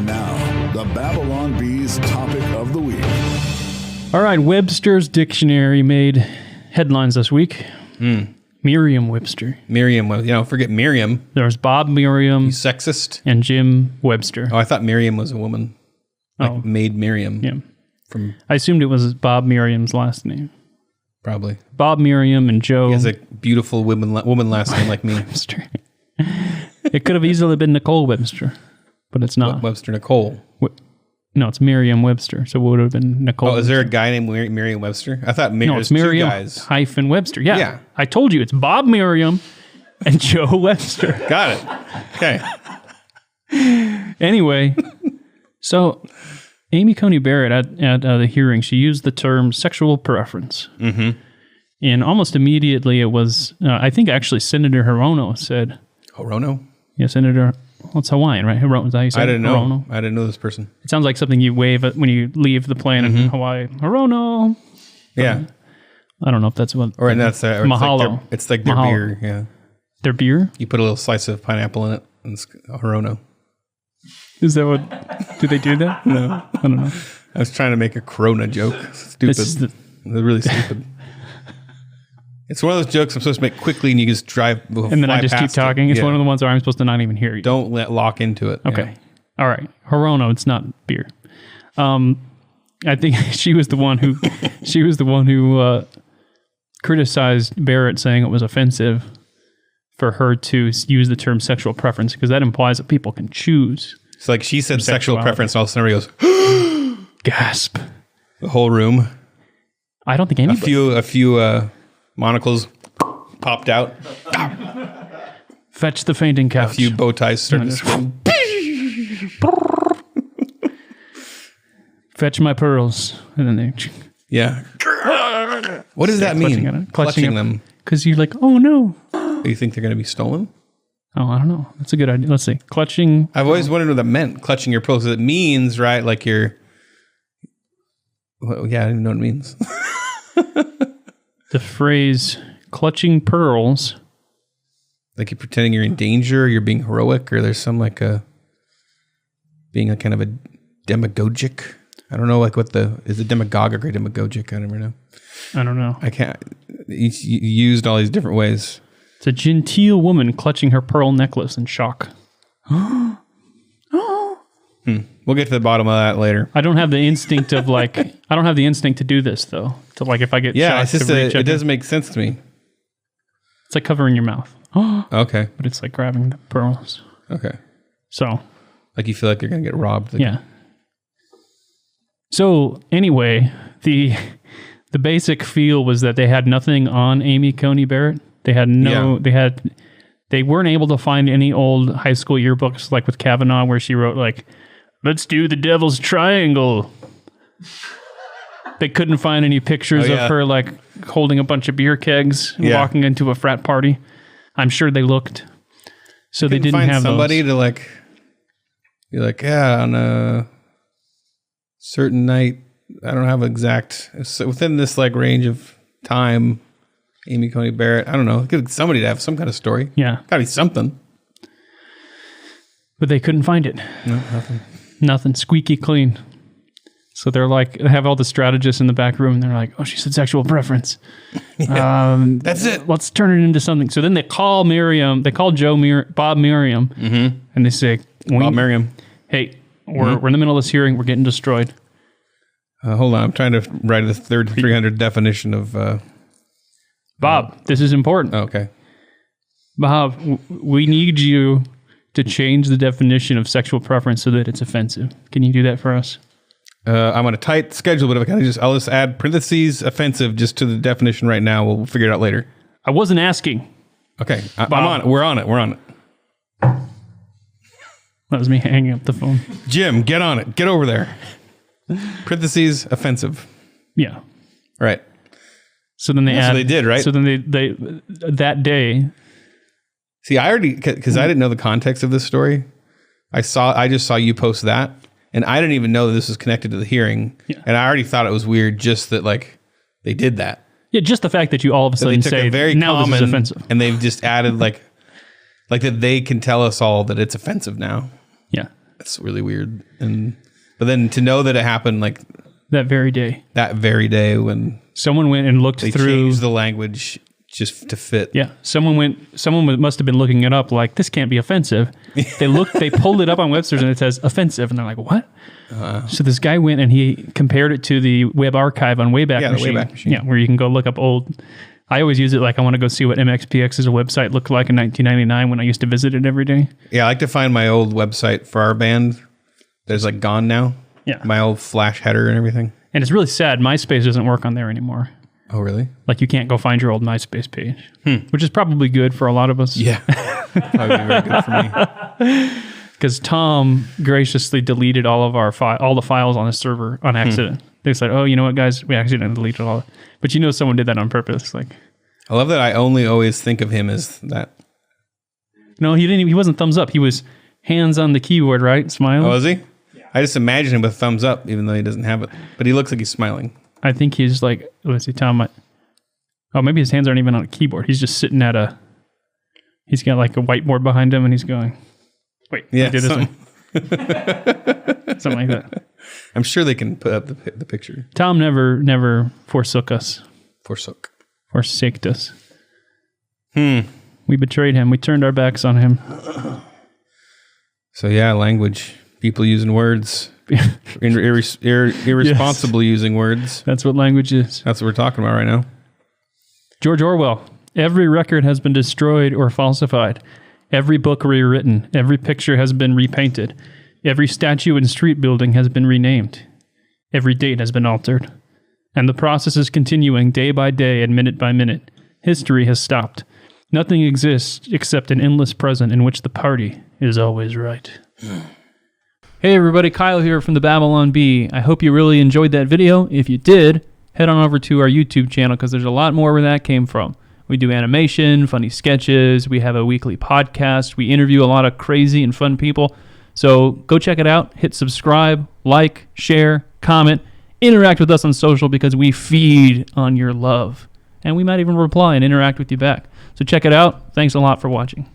And now, the Babylon Bee's topic of the week. All right, Webster's Dictionary made headlines this week. Merriam-Webster. Forget Miriam. There's Bob Merriam. You sexist. And Jim Webster. Oh, I thought Miriam was a woman. Like Maid Miriam. Yeah. I assumed it was Bob Merriam's last name. Probably. Bob Merriam and Joe. He has a beautiful woman last name like me. Webster. It could have easily been Nicole Webster, but it's not. Webster Nicole. No, it's Merriam-Webster, so it would have been Nicole. Oh, is there a guy named Merriam-Webster? I thought no, it's Merriam hyphen Webster. Yeah. I told you, it's Bob Merriam and Joe Webster. Got it. Okay. Anyway, so Amy Coney Barrett at the hearing, she used the term sexual preference. Mm-hmm. And almost immediately it was, I think actually Senator Hirono said. Hirono? Yeah, Senator... Well, it's Hawaiian, right? Hirono, is that how you say it? I didn't know. Hirono? I didn't know this person. It sounds like something you wave when you leave the plane in Hawaii. Hirono. Yeah. I don't know if that's what... Or that's... Mahalo. It's like their beer, yeah. Their beer? You put a little slice of pineapple in it, and it's Hirono. Is that what... Do they do that? No. I don't know. I was trying to make a Corona joke. Stupid. They're really stupid. It's one of those jokes I'm supposed to make quickly, and you just drive. And then I just keep talking. It's one of the ones where I'm supposed to not even hear you. Don't lock into it. Okay. Yeah. All right. Hirono, it's not beer. I think she was the one who criticized Barrett, saying it was offensive for her to use the term sexual preference, because that implies that people can choose. So like she said sexual preference, and all of a sudden everybody goes, gasp. The whole room. I don't think anybody. A few monocles popped out. Fetch the fainting couch. A few bow ties started to scream. Fetch my pearls. And then they... Yeah. What does that mean? Clutching them. Because you're like, oh no. Do you think they're going to be stolen? Oh, I don't know. That's a good idea. Let's see. Clutching. I've always wondered what that meant. Clutching your pearls. It means, right, like you're... Well, yeah, I don't even know what it means. The phrase clutching pearls. Like you're pretending you're in danger, or you're being heroic, or there's some like being a kind of a demagogic. I don't know, like is it demagogic or demagogic? I never know. I don't know. I can't. You used all these different ways. It's a genteel woman clutching her pearl necklace in shock. We'll get to the bottom of that later. I don't have the instinct of I don't have the instinct to do this though. To like if I get it's just it doesn't make sense to me. It's like covering your mouth. Okay. But it's like grabbing the pearls. Okay. So. Like you feel like you're going to get robbed. Yeah. So anyway, the basic feel was that they had nothing on Amy Coney Barrett. They had they weren't able to find any old high school yearbooks like with Kavanaugh where she wrote like, let's do the devil's triangle. They couldn't find any pictures of her like holding a bunch of beer kegs and walking into a frat party. I'm sure they looked. So they didn't have somebody to like be like, yeah, on a certain night, I don't have exact within this like range of time, Amy Coney Barrett. I don't know. Somebody to have some kind of story. Yeah. Gotta be something. But they couldn't find it. No, nothing. Nothing. Squeaky clean. So they're like, they have all the strategists in the back room and they're like, oh, she said sexual preference. That's it. Let's turn it into something. So then they call Bob Merriam, and they say, Bob Merriam, hey, we're in the middle of this hearing. We're getting destroyed. Hold on. I'm trying to write the third 300 definition of... Bob, this is important. Okay. Bob, we need you to change the definition of sexual preference so that it's offensive. Can you do that for us? I'm on a tight schedule, but I'll just add parentheses offensive just to the definition right now. We'll figure it out later. I wasn't asking. Okay. I'm on it. We're on it. That was me hanging up the phone. Jim, get on it. Get over there. Parentheses offensive. Yeah. Right. So then they they did, right? So then they that day. See, I already, because I didn't know the context of this story. I just saw you post that. And I didn't even know that this was connected to the hearing. Yeah. And I already thought it was weird just that, like, they did that. Yeah, just the fact that you all of a sudden say, now this is offensive. And they've just added, like that they can tell us all that it's offensive now. Yeah. That's really weird. But then to know that it happened like that very day when someone went and looked they through changed the language just to fit. Yeah, someone must have been looking it up. Like, this can't be offensive. They pulled it up on Webster's and it says offensive, and they're like, what? So this guy went and he compared it to the web archive on Wayback Machine. The Wayback Machine. Yeah, where you can go look up old. I always use it like I want to go see what MXPX as a website looked like in 1999 when I used to visit it every day. Yeah, I like to find my old website for our band. There's like gone now. Yeah, my old Flash header and everything. And it's really sad. MySpace doesn't work on there anymore. Oh, really? Like, you can't go find your old MySpace page, which is probably good for a lot of us. Yeah. Probably very good for me. Because Tom graciously deleted all the files on his server on accident. They said, oh, you know what, guys? We accidentally deleted all. But someone did that on purpose. Like, I love that I only always think of him as that. No, he didn't. He wasn't thumbs up. He was hands on the keyboard, right? Smiling. Oh, was he? Yeah. I just imagine him with thumbs up, even though he doesn't have it. But he looks like he's smiling. I think he's like, let's see, Tom. Oh, maybe his hands aren't even on a keyboard. He's just sitting he's got like a whiteboard behind him and he's going, wait, yeah, do this one. Something like that. I'm sure they can put up the picture. Tom never forsook us. Forsaked us. We betrayed him. We turned our backs on him. So yeah, language. People using words. Irresponsible using words. That's what language is. That's what we're talking about right now. George Orwell. Every record has been destroyed or falsified. Every book rewritten. Every picture has been repainted. Every statue and street building has been renamed. Every date has been altered. And the process is continuing day by day and minute by minute. History has stopped. Nothing exists except an endless present in which the party is always right. Hey everybody, Kyle here from the Babylon Bee. I hope you really enjoyed that video. If you did, head on over to our YouTube channel because there's a lot more where that came from. We do animation, funny sketches, we have a weekly podcast, we interview a lot of crazy and fun people. So go check it out, hit subscribe, like, share, comment, interact with us on social because we feed on your love. And we might even reply and interact with you back. So check it out. Thanks a lot for watching.